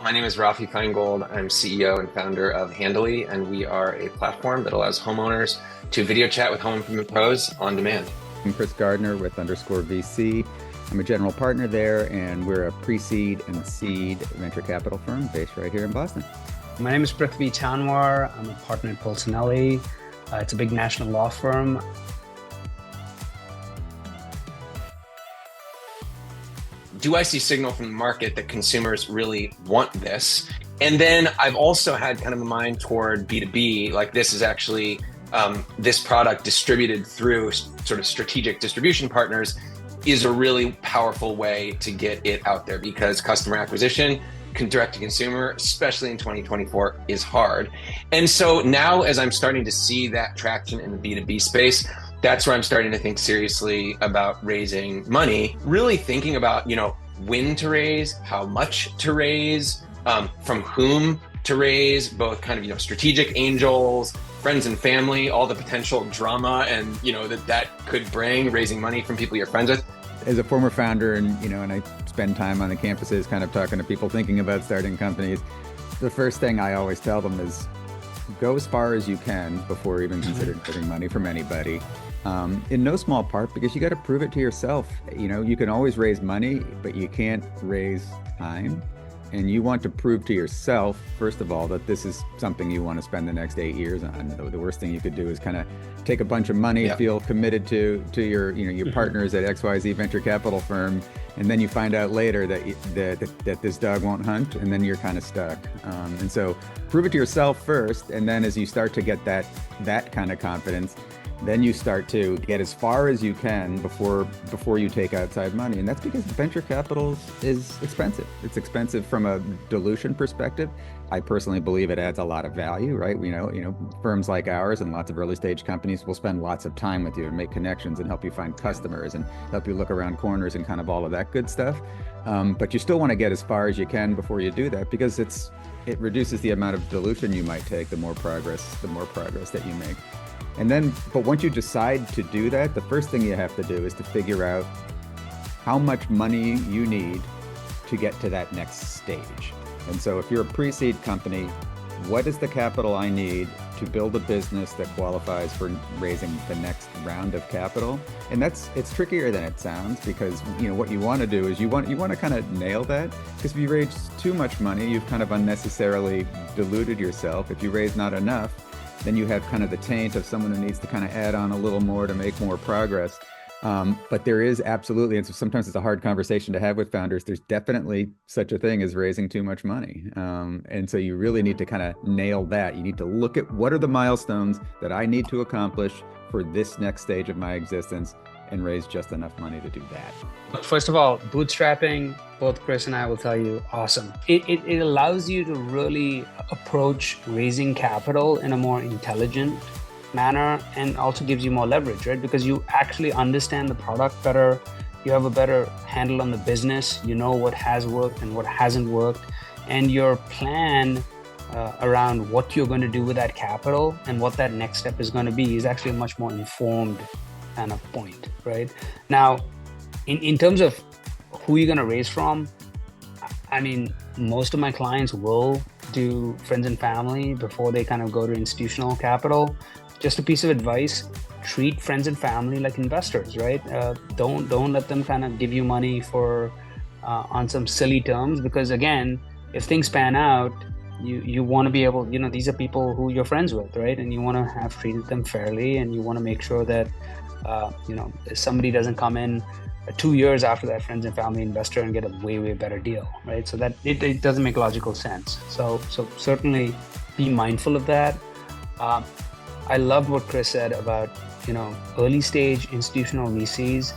My name is Rafi Finegold. I'm CEO and founder of Handily, and we are a platform that allows homeowners to video chat with home improvement pros on demand. I'm Gardner with _VC. I'm a general partner there, and we're a pre-seed and seed venture capital firm based right here in Boston. My name is Prithvi Tanwar. I'm a partner at Polsinelli. It's a big national law firm. Do I see signal from the market that consumers really want this? And then I've also had kind of a mind toward B2B, like this is actually this product distributed through sort of strategic distribution partners is a really powerful way to get it out there, because customer acquisition, direct to consumer, especially in 2024, is hard. And so now as I'm starting to see that traction in the B2B space, that's where I'm starting to think seriously about raising money, really thinking about, when to raise, how much to raise, from whom to raise, both kind of, strategic angels, friends and family, all the potential drama and, that could bring raising money from people you're friends with. As a former founder and I spend time on the campuses kind of talking to people thinking about starting companies, the first thing I always tell them is go as far as you can before even considering getting money from anybody. In no small part because you got to prove it to yourself. You can always raise money, but you can't raise time. And you want to prove to yourself, first of all, that this is something you want to spend the next 8 years on. The worst thing you could do is kind of take a bunch of money, feel committed to your partners at XYZ venture capital firm, and then you find out later that this dog won't hunt, and then you're kind of stuck. And so prove it to yourself first, and then as you start to get that kind of confidence, then you start to get as far as you can before you take outside money. And that's because venture capital is expensive. It's expensive from a dilution perspective. I personally believe it adds a lot of value, right? Firms like ours and lots of early stage companies will spend lots of time with you and make connections and help you find customers and help you look around corners and kind of all of that good stuff. But you still want to get as far as you can before you do that, because it reduces the amount of dilution you might take the more progress that you make. And then, but once you decide to do that, the first thing you have to do is to figure out how much money you need to get to that next stage. And so if you're a pre-seed company, what is the capital I need to build a business that qualifies for raising the next round of capital? And it's trickier than it sounds, because what you want to do is you want to kind of nail that, because if you raise too much money, you've kind of unnecessarily diluted yourself. If you raise not enough, then you have kind of the taint of someone who needs to kind of add on a little more to make more progress. But there is absolutely, and so sometimes it's a hard conversation to have with founders, there's definitely such a thing as raising too much money. And so you really need to kind of nail that. You need to look at what are the milestones that I need to accomplish for this next stage of my existence, and raise just enough money to do that. First of all, bootstrapping, both Chris and I will tell you, awesome. It allows you to really approach raising capital in a more intelligent manner, and also gives you more leverage, right? Because you actually understand the product better. You have a better handle on the business. You know what has worked and what hasn't worked. And your plan around what you're going to do with that capital and what that next step is going to be is actually a much more informed kind of point, right? Now, in terms of who you're going to raise from, I mean, most of my clients will do friends and family before they kind of go to institutional capital. Just a piece of advice: treat friends and family like investors, right? Don't let them kind of give you money for on some silly terms, because again, if things pan out, you want to be able, these are people who you're friends with, right? And you want to have treated them fairly, and you want to make sure that somebody doesn't come in 2 years after that friends and family investor and get a way better deal, right? So that it doesn't make logical sense. So certainly be mindful of that. I loved what Chris said about early stage institutional VCs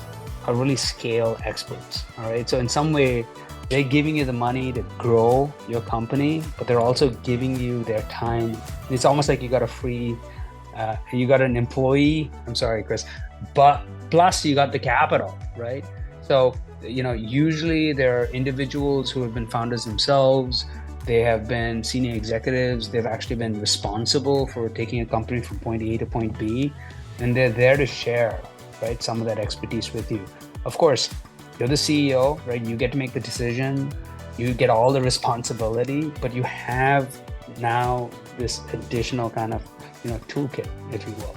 are really scale experts. All right, so in some way they're giving you the money to grow your company, but they're also giving you their time. It's almost like you got a free, you got an employee. I'm sorry, Chris, but plus you got the capital, right? So, usually there are individuals who have been founders themselves. They have been senior executives. They've actually been responsible for taking a company from point A to point B, and they're there to share, right, some of that expertise with you. Of course, you're the CEO, right? You get to make the decision. You get all the responsibility, but you have now this additional kind of, toolkit, if you will.